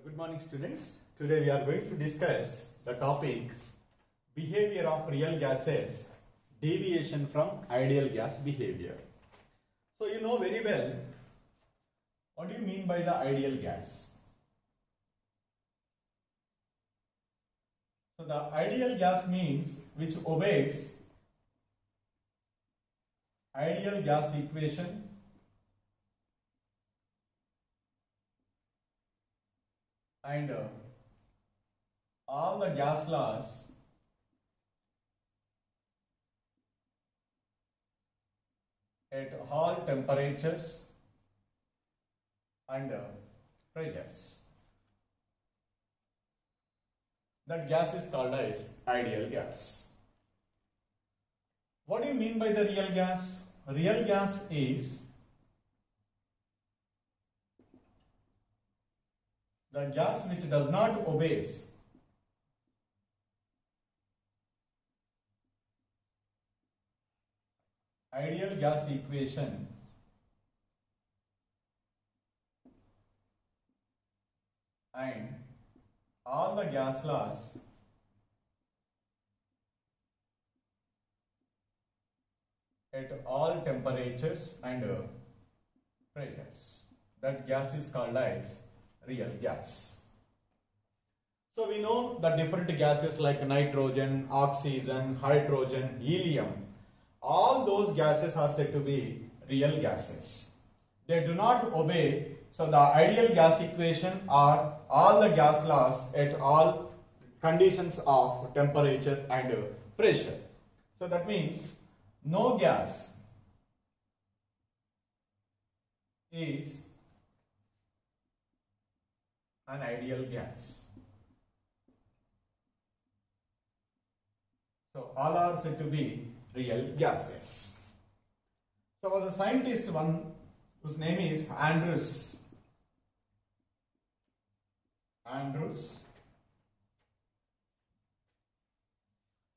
Good morning, students. Today we are going to discuss the topic behavior of real gases, deviation from ideal gas behavior. So you know very well what do you mean by the ideal gas. So the ideal gas means which obeys ideal gas equation and all the gas laws at all temperatures and pressures. That gas is called as ideal gas. What do you mean by the real gas? Real gas is the gas which does not obey ideal gas equation and all the gas laws at all temperatures and pressures. That gas is called as real gas. So we know the different gases like nitrogen, oxygen, hydrogen, helium. All those gases are said to be real gases. They do not obey the ideal gas equation or all the gas laws at all conditions of temperature and pressure. So that means no gas is an ideal gas. So all are said to be real gases. So there was a scientist one whose name is Andrews.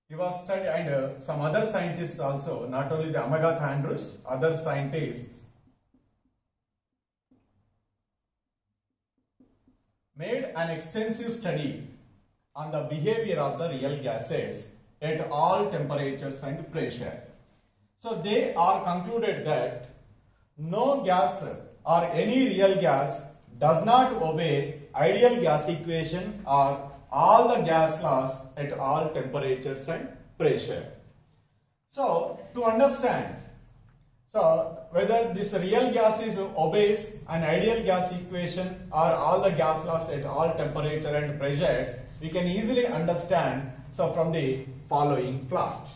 He was studying, and some other scientists also, not only the Amagat Andrews, other scientists made an extensive study on the behavior of the real gases at all temperatures and pressure. So they are concluded that no gas or any real gas does not obey ideal gas equation or all the gas laws at all temperatures and pressure. So to understand whether this real gas obeys an ideal gas equation or all the gas laws at all temperature and pressures, we can easily understand from the following plot.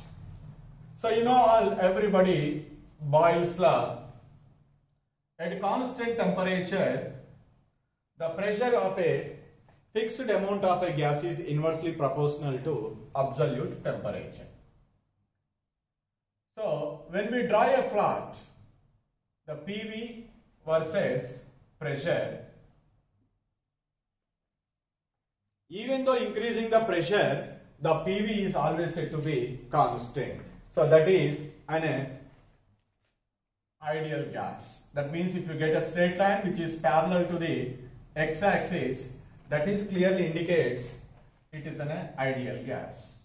So you know everybody Boyle's law. At constant temperature, the pressure of a fixed amount of a gas is inversely proportional to absolute temperature. So when we draw a plot, the PV versus pressure, even though increasing the pressure, the PV is always said to be constant. So that is an ideal gas. That means if you get a straight line which is parallel to the x-axis, that is clearly indicates it is an ideal gas.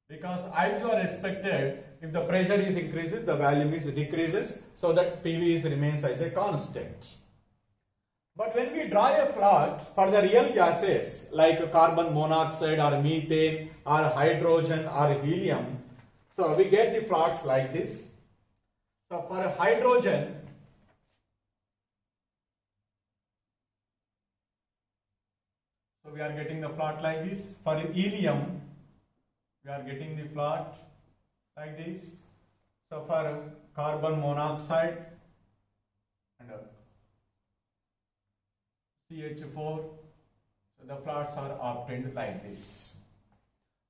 Because as you are expected, if the pressure is increases, the volume is decreases, so that PV remains as a constant. But when we draw a plot for the real gases like carbon monoxide or methane or hydrogen or helium, so we get the plots like this. So for hydrogen, so we are getting the plot like this. For helium, we are getting the plot like this. So for carbon monoxide and CH4, so the plots are obtained like this.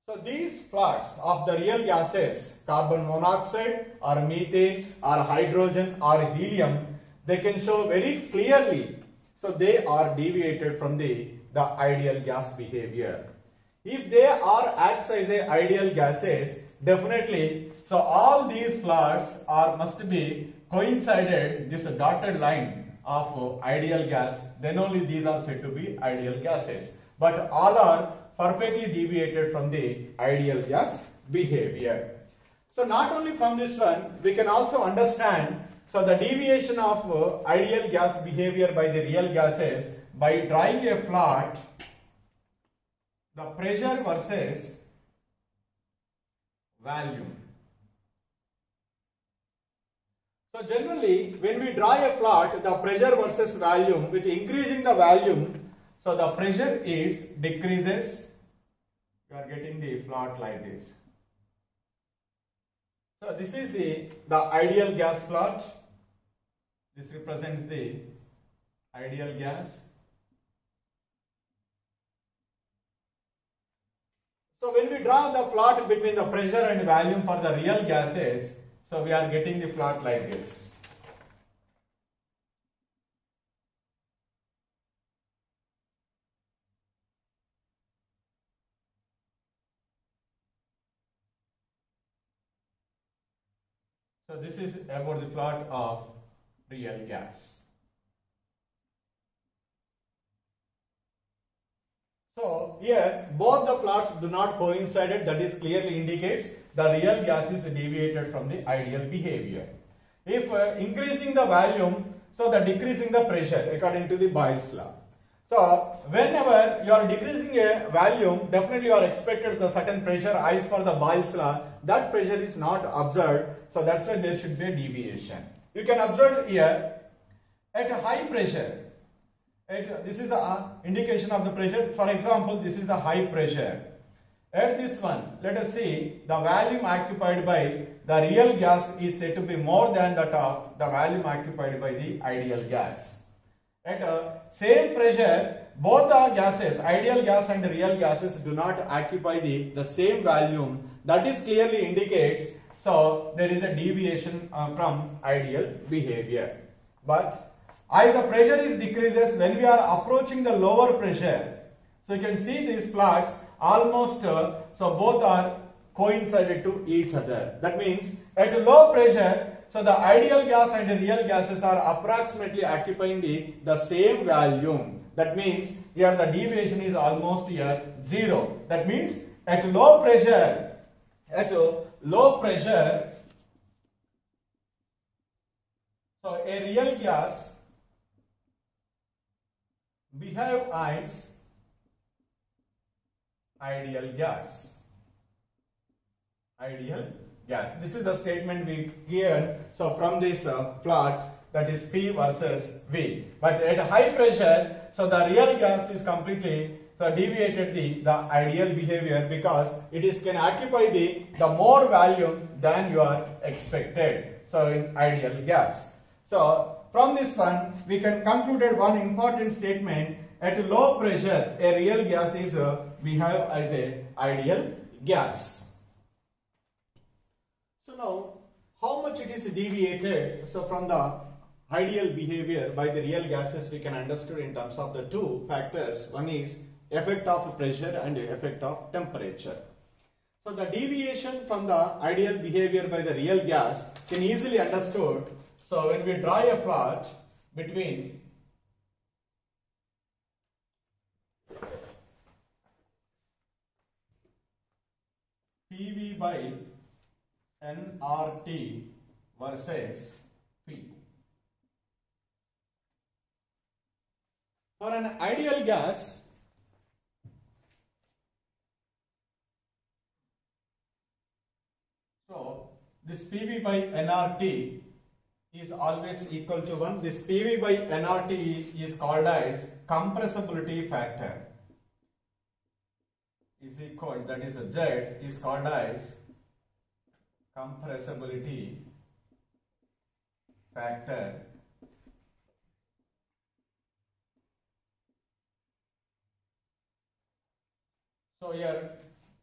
So these plots of the real gases, carbon monoxide or methane or hydrogen or helium, they can show very clearly. So they are deviated from the ideal gas behavior. If they are acts as a ideal gases, definitely, so all these plots must be coincided, this dotted line of ideal gas, then only these are said to be ideal gases. But all are perfectly deviated from the ideal gas behavior. So not only from this one, we can also understand the deviation of ideal gas behavior by the real gases by drawing a plot, the pressure versus volume. So generally, when we draw a plot, the pressure versus volume, with increasing the volume, so the pressure is decreases. You are getting the plot like this. So this is the ideal gas plot. This represents the ideal gas. So when we draw the plot between the pressure and volume for the real gases, so we are getting the plot like this. So this is about the plot of real gas. So here both the plots do not coincide, that is clearly indicates the real gas is deviated from the ideal behavior. If increasing the volume, so the decreasing the pressure according to the Boyle's law. So whenever you are decreasing a volume, definitely you are expected the certain pressure as per the Boyle's law, that pressure is not observed, so that's why there should be a deviation. You can observe here at a high pressure. This is the indication of the pressure. For example, this is the high pressure. At this one, let us see the volume occupied by the real gas is said to be more than that of the volume occupied by the ideal gas. At same pressure, both the gases, ideal gas and real gases, do not occupy the same volume. That is clearly indicates, so there is a deviation from ideal behavior. But as the pressure is decreases, when we are approaching the lower pressure, so you can see these plots almost, so both are coincided to each other. That means at low pressure, so the ideal gas and the real gases are approximately occupying the same volume. That means here the deviation is almost here 0. That means at low pressure, so a real gas behave as ideal gas. Ideal gas. This is the statement we given. So from this plot, that is P versus V. But at high pressure, so the real gas is completely deviated the ideal behavior, because it is can occupy the more volume than you are expected. So in ideal gas. So from this one, we can conclude one important statement. At low pressure, a real gas is behave as a ideal gas. So now, how much it is deviated? So from the ideal behavior by the real gases, we can understand in terms of the two factors. One is effect of pressure and effect of temperature. So the deviation from the ideal behavior by the real gas can easily understood. So when we draw a plot between PV by nRT versus P. For an ideal gas, so this PV by nRT is always equal to 1. This PV by nRT is called as compressibility factor. Is equal, that is Z, is called as compressibility factor. So here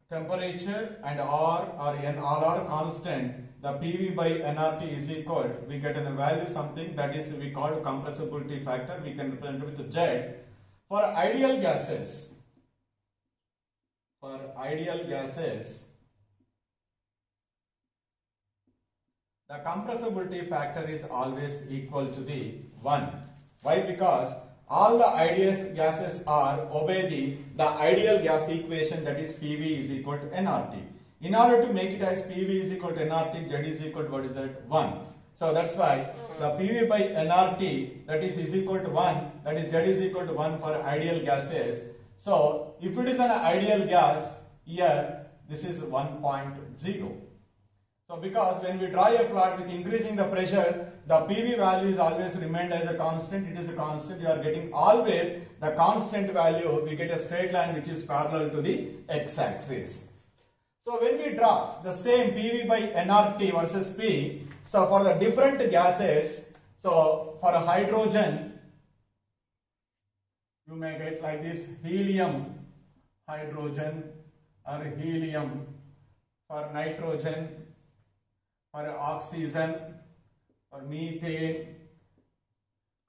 temperature and R or N all are constant. The PV by nRT is equal, we get a value something that is we call compressibility factor. We can represent it with Z. For ideal gases, the compressibility factor is always equal to the 1. Why? Because all the ideal gases are obey the ideal gas equation, that is PV is equal to nRT. In order to make it as PV is equal to nRT, Z is equal to what is that? 1. So that's why the PV by nRT, that is equal to 1, that is Z is equal to 1 for ideal gases. So if it is an ideal gas, here this is 1.0. So because when we draw a plot with increasing the pressure, the PV value is always remained as a constant. It is a constant. You are getting always the constant value. We get a straight line which is parallel to the x-axis. So when we draw the same PV by nRT versus P, so for the different gases, so for a hydrogen, you may get like this: helium, hydrogen, or helium. For nitrogen, for oxygen, for methane,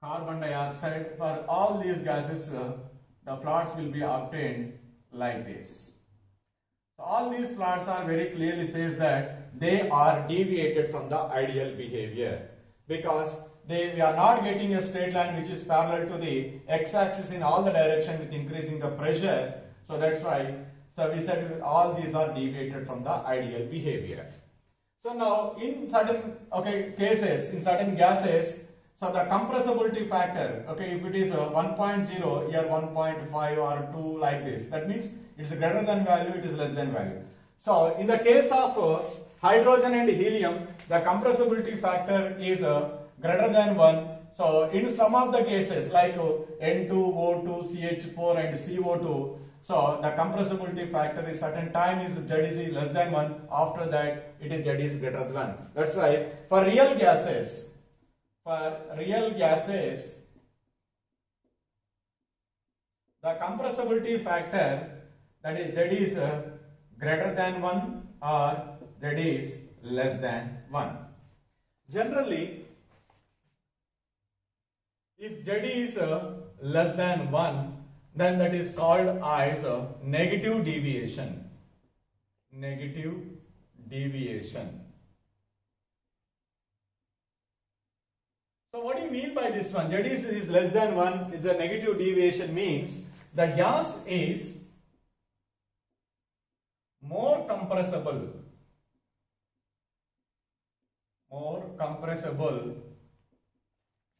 carbon dioxide, for all these gases, the plots will be obtained like this. So all these plots are very clearly says that they are deviated from the ideal behavior, because we are not getting a straight line which is parallel to the x-axis in all the direction with increasing the pressure. So that's why, so we said all these are deviated from the ideal behavior. So now in certain cases, in certain gases, so the compressibility factor, if it is 1.0, here 1.5 or 2 like this, that means it is greater than value, it is less than value. So in the case of hydrogen and helium, the compressibility factor is greater than 1. So in some of the cases like N2O2, CH4 and CO2, so the compressibility factor is certain time is Z is less than 1, after that it is Z is greater than 1. That's why for real gases, the compressibility factor, that is Z is greater than 1 or Z is less than 1. Generally, if Z is less than 1, then that is called as a negative deviation. Negative deviation. So what do you mean by this one? Z is less than 1 is a negative deviation, means the gas is more compressible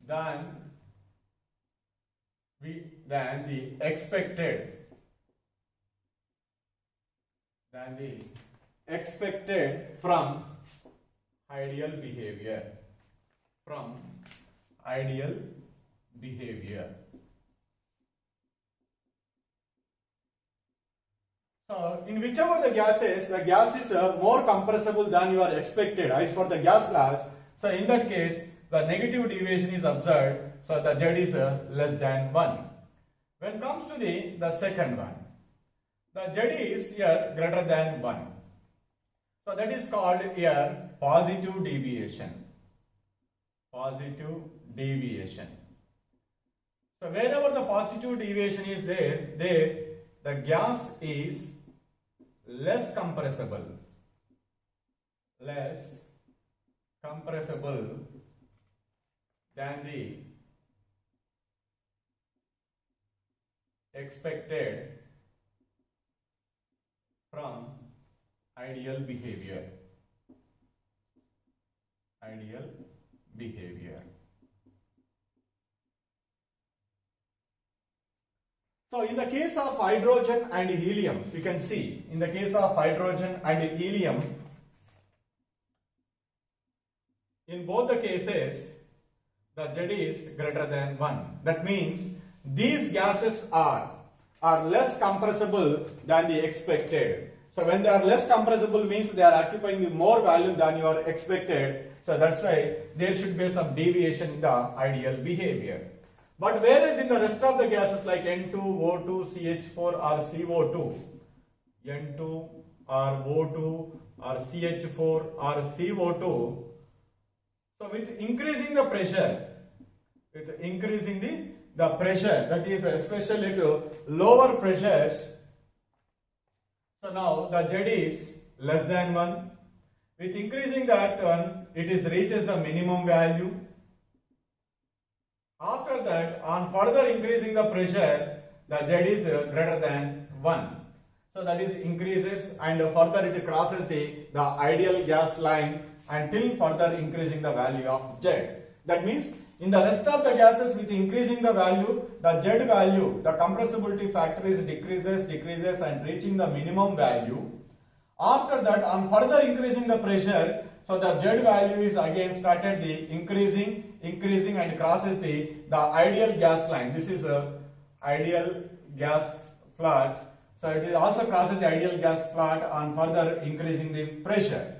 than the expected from ideal behavior. So in whichever the gas is more compressible than you are expected as for the gas laws, so in that case the negative deviation is observed, so the Z is less than 1. When it comes to the second one, the Z is here greater than 1. So that is called here positive deviation. Positive deviation. So wherever the positive deviation is there the gas is less compressible than the expected from ideal behavior. So in the case of hydrogen and helium, you can see in the case of hydrogen and helium, in both the cases the Z is greater than 1. That means these gases are less compressible than the expected. So when they are less compressible means they are occupying more volume than you are expected. So that's why there should be some deviation in the ideal behavior. But whereas in the rest of the gases like N2, O2, CH4 or CO2, N2 or O2 or CH4 or CO2, so with increasing the pressure, that is especially to lower pressures, so now the Z is less than 1. With increasing that one, it reaches the minimum value. After that on further increasing the pressure, the Z is greater than 1. So that is increases and further it crosses the ideal gas line until further increasing the value of Z. That means in the rest of the gases with increasing the value, the Z value, the compressibility factor is decreases and reaching the minimum value. After that, on further increasing the pressure, so the Z value is again started the increasing and crosses the ideal gas line. This is a ideal gas plot. So it is also crosses the ideal gas plot on further increasing the pressure.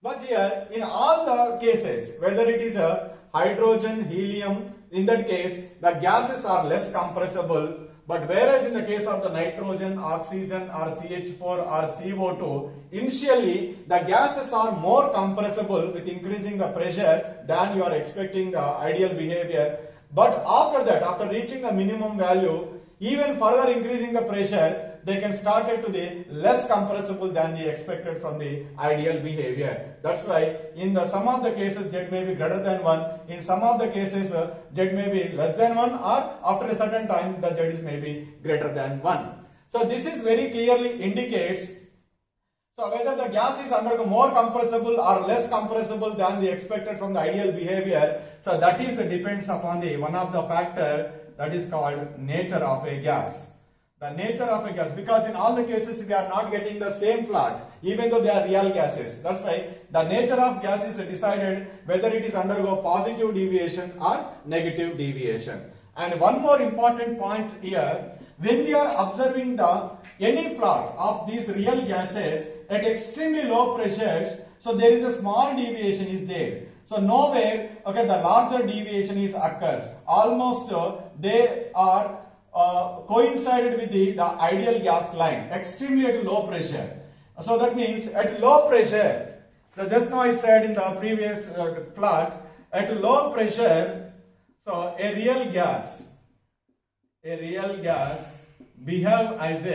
But here in all the cases, whether it is a hydrogen, helium, in that case the gases are less compressible. But whereas in the case of the nitrogen, oxygen or CH4 or CO2, initially the gases are more compressible with increasing the pressure than you are expecting the ideal behavior. But after that, after reaching the minimum value, even further increasing the pressure, they can start it to the less compressible than the expected from the ideal behavior. That's why in the some of the cases Z may be greater than 1, in some of the cases Z may be less than 1, or after a certain time the Z is maybe greater than 1. So this is very clearly indicates so whether the gas is undergo more compressible or less compressible than the expected from the ideal behavior. So that is depends upon the one of the factor that is called nature of a gas. The nature of a gas, because in all the cases we are not getting the same plot even though they are real gases. That's why the nature of gas is decided whether it is undergo positive deviation or negative deviation. And one more important point here, when we are observing any plot of these real gases at extremely low pressures, so there is a small deviation is there. So nowhere, okay, the larger deviation is occurs. Almost they are coincided with the ideal gas line, extremely at low pressure. So that means at low pressure, so just now I said in the previous plot, at low pressure, so a real gas behave as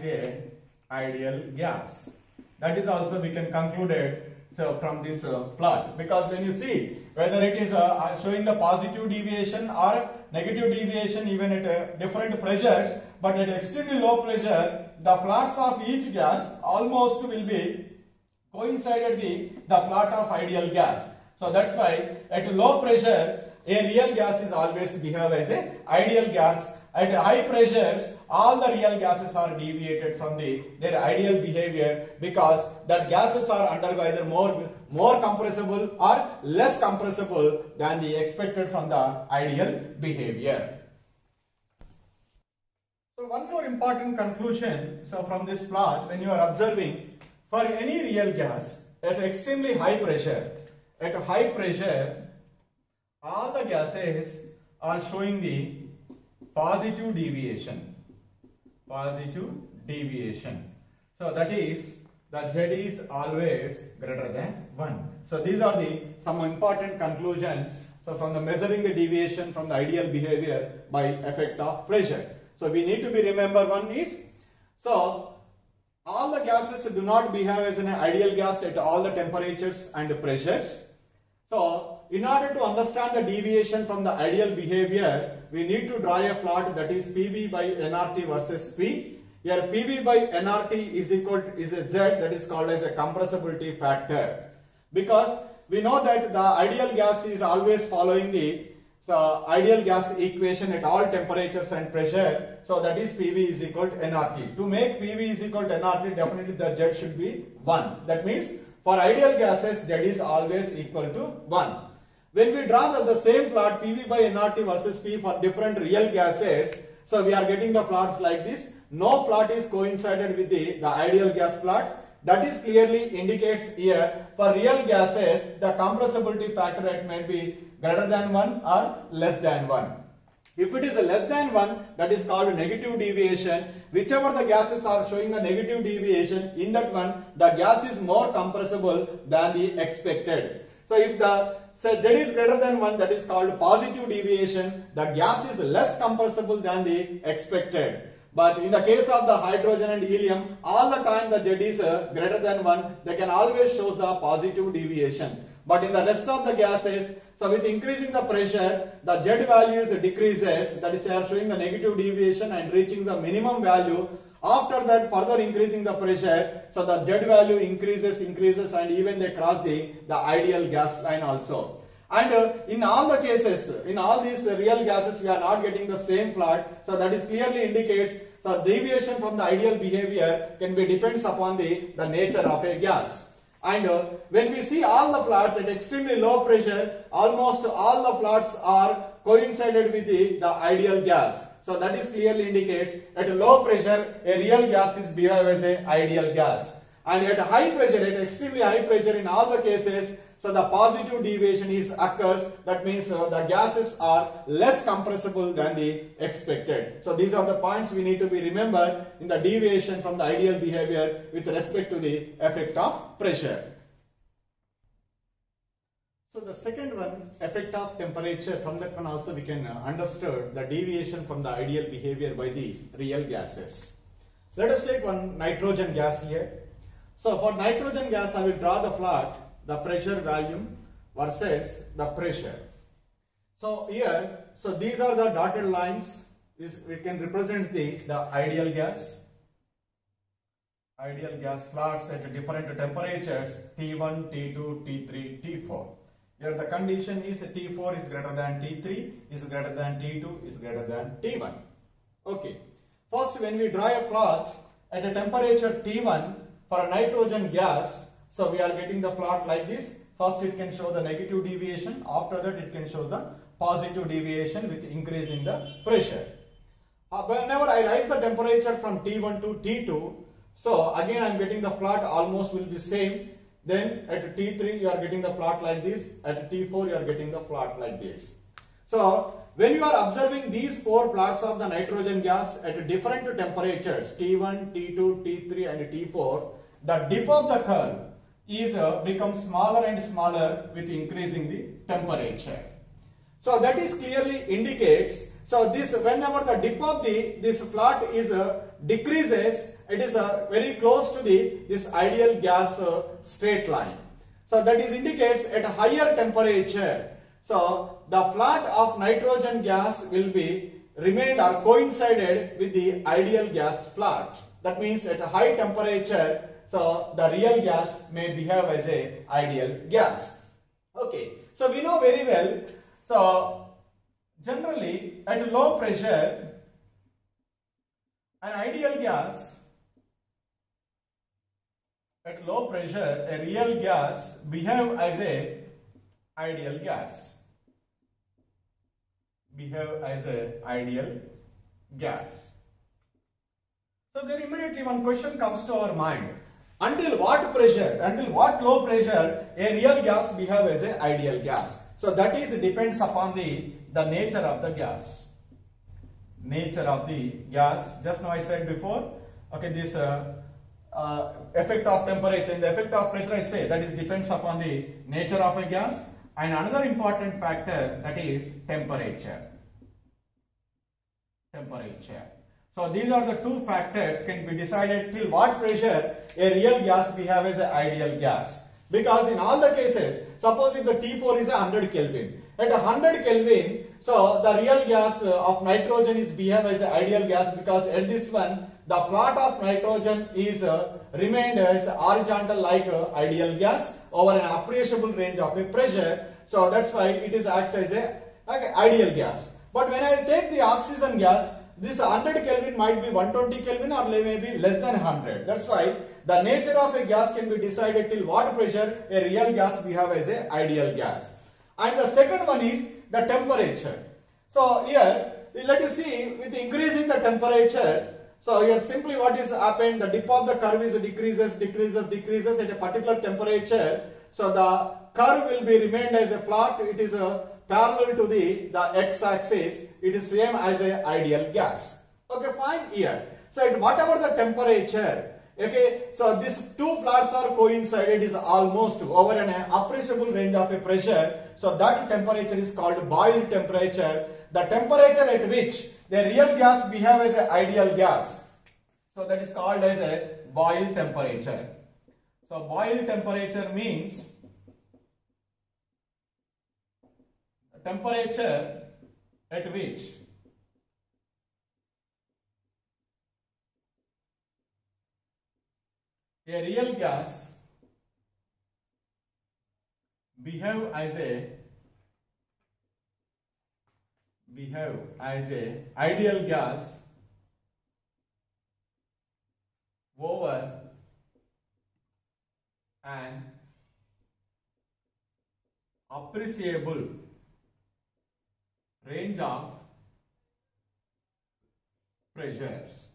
a ideal gas. That is also we can conclude it so from this plot, because when you see whether it is showing the positive deviation or negative deviation even at different pressures, but at extremely low pressure the plots of each gas almost will be coincided the plot of ideal gas. So that's why at low pressure a real gas is always behave as a ideal gas. At high pressures all the real gases are deviated from their ideal behavior, because that gases are undergo either more compressible or less compressible than the expected from the ideal behavior. So one more important conclusion, so from this plot, when you are observing for any real gas at extremely high pressure, all the gases are showing the positive deviation. So that is the Z is always greater than 1. So these are some important conclusions. So from the measuring the deviation from the ideal behavior by effect of pressure. So we need to be remember one is, so all the gases do not behave as an ideal gas at all the temperatures and pressures. So in order to understand the deviation from the ideal behavior, we need to draw a plot that is PV by nRT versus P. Here PV by nRT is equal to, is a Z, that is called as a compressibility factor. Because we know that the ideal gas is always following the ideal gas equation at all temperatures and pressure. So that is PV is equal to nRT. To make PV is equal to nRT, definitely the Z should be 1. That means for ideal gases Z is always equal to 1. When we draw the same plot PV by nRT versus P for different real gases, so we are getting the plots like this. No plot is coincided with the ideal gas plot. That is clearly indicates here for real gases the compressibility factor it may be greater than 1 or less than 1. If it is a less than 1, that is called negative deviation. Whichever the gases are showing the negative deviation, in that one the gas is more compressible than the expected. So if the Z is greater than 1, that is called positive deviation. The gas is less compressible than the expected. But in the case of the hydrogen and helium, all the time the Z is greater than 1, they can always show the positive deviation. But in the rest of the gases, so with increasing the pressure, the Z values decreases, that is they are showing the negative deviation and reaching the minimum value. After that, further increasing the pressure, so the Z value increases and even they cross the ideal gas line also. And in all the cases, in all these real gases, we are not getting the same plot. So that is clearly indicates, so deviation from the ideal behavior can be depends upon the nature of a gas. And when we see all the plots at extremely low pressure, almost all the plots are coincided with the ideal gas. So that is clearly indicates at low pressure a real gas is behave as a ideal gas. And at high pressure, at extremely high pressure in all the cases, so the positive deviation is occurs. That means the gases are less compressible than the expected. So these are the points we need to be remembered in the deviation from the ideal behavior with respect to the effect of pressure. So the second one, effect of temperature, from that one also we can understand the deviation from the ideal behavior by the real gases. Let us take one nitrogen gas here. So for nitrogen gas, I will draw the plot, the pressure volume versus the pressure. So here, so these are the dotted lines. This we can represent the ideal gas. Ideal gas plots at different temperatures T1, T2, T3, T4. Here the condition is T4 is greater than T3, is greater than T2, is greater than T1. Okay. First, when we draw a plot at a temperature T1 for a nitrogen gas, so we are getting the plot like this. First it can show the negative deviation. After that it can show the positive deviation with increase in the pressure. Whenever I rise the temperature from T1 to T2, so again I am getting the plot almost will be same. Then at T3 you are getting the plot like this. At T4 you are getting the plot like this. So when you are observing these four plots of the nitrogen gas at different temperatures T1, T2, T3 and T4, the dip of the curve is becomes smaller and smaller with increasing the temperature. So that is clearly indicates, so this whenever the dip of this plot is decreases, it is very close to this ideal gas straight line. So that is indicates at a higher temperature. So the plot of nitrogen gas will be remained or coincided with the ideal gas plot. That means at a high temperature, so the real gas may behave as a ideal gas. Okay, so we know very well, so generally at low pressure an ideal gas, at low pressure a real gas behave as a ideal gas. Behave as a ideal gas. So then immediately one question comes to our mind. Until what pressure, until what low pressure a real gas behave as an ideal gas? So that is depends upon the nature of the gas. Nature of the gas. Just now I said before, okay, this effect of temperature. In the effect of pressure I say that is depends upon the nature of a gas, and another important factor, that is temperature. Temperature. So these are the two factors can be decided till what pressure a real gas behave as an ideal gas. Because in all the cases, suppose if the T4 is 100 Kelvin, at 100 Kelvin, so the real gas of nitrogen is behave as an ideal gas, because at this one the plot of nitrogen is remained as horizontal like ideal gas over an appreciable range of a pressure. So that's why it is acts as a ideal gas. But when I take the oxygen gas, this 100 Kelvin might be 120 Kelvin or may be less than 100. That's why the nature of a gas can be decided till what pressure a real gas behave as an ideal gas. And the second one is the temperature. So here let us see, with increasing the temperature, so here simply what is happened, the dip of the curve is decreases at a particular temperature. So the curve will be remained as a plot. It is parallel to the x-axis. It is same as a ideal gas. Okay, fine here. So at whatever the temperature, okay, so these two plots are coincided is almost over an appreciable range of a pressure. So that temperature is called boil temperature. The temperature at which the real gas behave as an ideal gas. So that is called as a boil temperature. So boil temperature means temperature at which a real gas behave as a ideal gas over an appreciable range of pressures.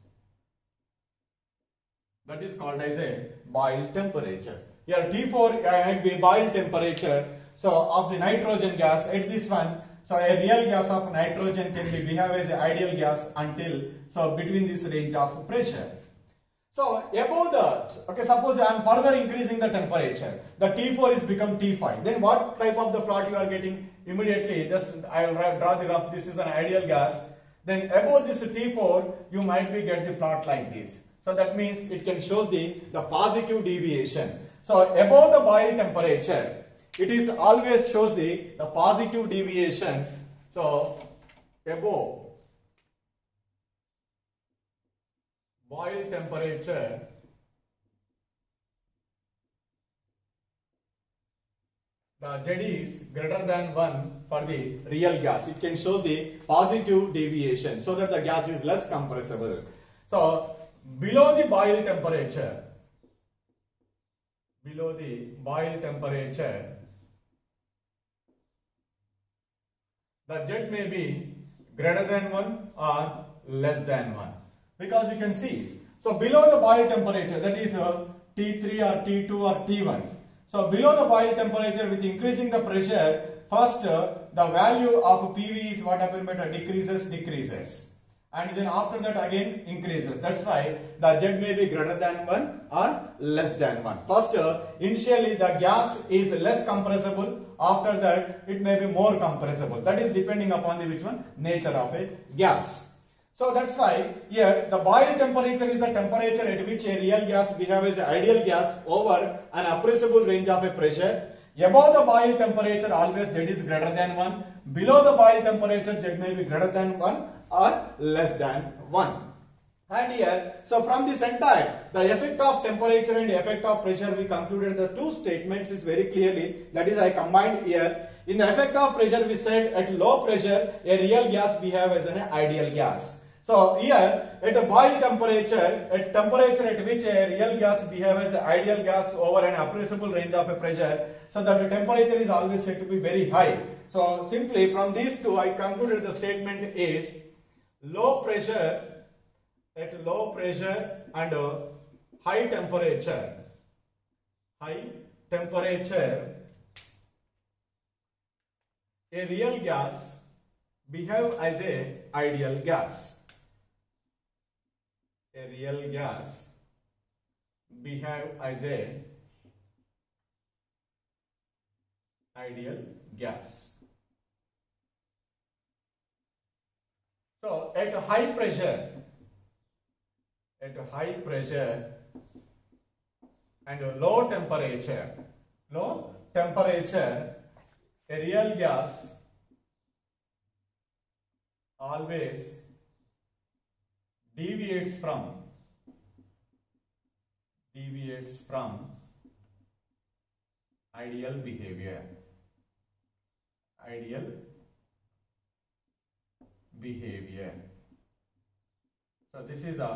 That is called as a boil temperature. Here T4 might be boil temperature. So of the nitrogen gas at this one, so a real gas of nitrogen can be behave as an ideal gas until so between this range of pressure. So above that, okay, suppose I am further increasing the temperature, the T4 is become T5. Then what type of the plot you are getting? Immediately, just I will draw the rough. This is an ideal gas. Then above this T4, you might be get the plot like this. So that means it can show the positive deviation. So above the boil temperature, it is always shows the positive deviation. So above boil temperature, the Z is greater than 1 for the real gas. It can show the positive deviation so that the gas is less compressible. So below the boil temperature, the Z may be greater than 1 or less than 1. Because you can see, so below the boil temperature, that is T3 or T2 or T1. So below the boil temperature, with increasing the pressure, first the value of PV is what happened, but decreases. And then after that again increases. That's why the Z may be greater than 1 or less than 1. First, initially the gas is less compressible. After that, it may be more compressible. That is depending upon the which one? Nature of a gas. So that's why here the boil temperature is the temperature at which a real gas behaves as an ideal gas over an appreciable range of a pressure. Above the boil temperature always Z is greater than 1. Below the boil temperature Z may be greater than 1 or less than 1. And here, so from this entire, the effect of temperature and effect of pressure, we concluded the two statements is very clearly, that is I combined here. In the effect of pressure, we said at low pressure, a real gas behaves as an ideal gas. So here, at a boil temperature, at temperature at which a real gas behaves as an ideal gas over an appreciable range of a pressure, so that the temperature is always said to be very high. So simply from these two, I concluded the statement is low pressure, at low pressure and high temperature, a real gas behave as a ideal gas. A real gas behave as a ideal gas. So at high pressure and low temperature, a real gas always deviates from ideal behavior. So this is the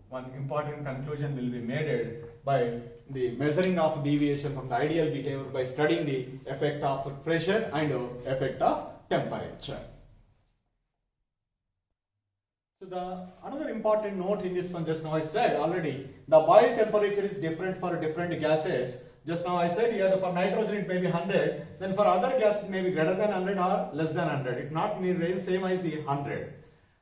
one important conclusion will be made by the measuring of deviation from the ideal behavior by studying the effect of pressure and effect of temperature. So another important note in this one, just now I said already, the boil temperature is different for different gases. Just now I said here for nitrogen it may be 100, then for other gas it may be greater than 100 or less than 100. It not mean same as the 100.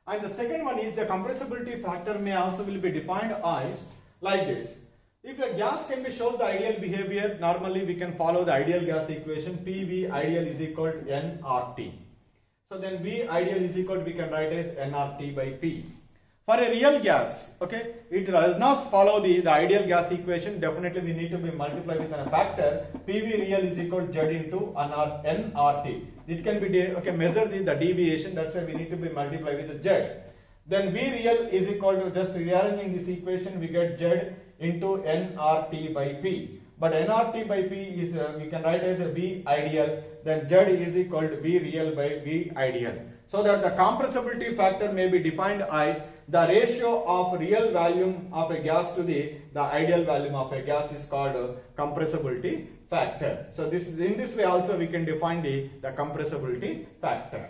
And the second one is the compressibility factor may also will be defined as like this. If a gas can be shows the ideal behavior, normally we can follow the ideal gas equation. PV ideal is equal to nRT. So then V ideal is equal to, we can write as nRT by P. For a real gas, okay, it does not follow the ideal gas equation. Definitely we need to be multiplied with a factor. PV real is equal to Z into nRT. It can be measure the deviation. That's why we need to be multiplied with Z. Then V real is equal to, just rearranging this equation, we get Z into nRT by P. But nRT by P is we can write as a V ideal. Then Z is equal to V real by V ideal. So that the compressibility factor may be defined as the ratio of real volume of a gas to the ideal volume of a gas is called compressibility factor. So this in this way also we can define the compressibility factor.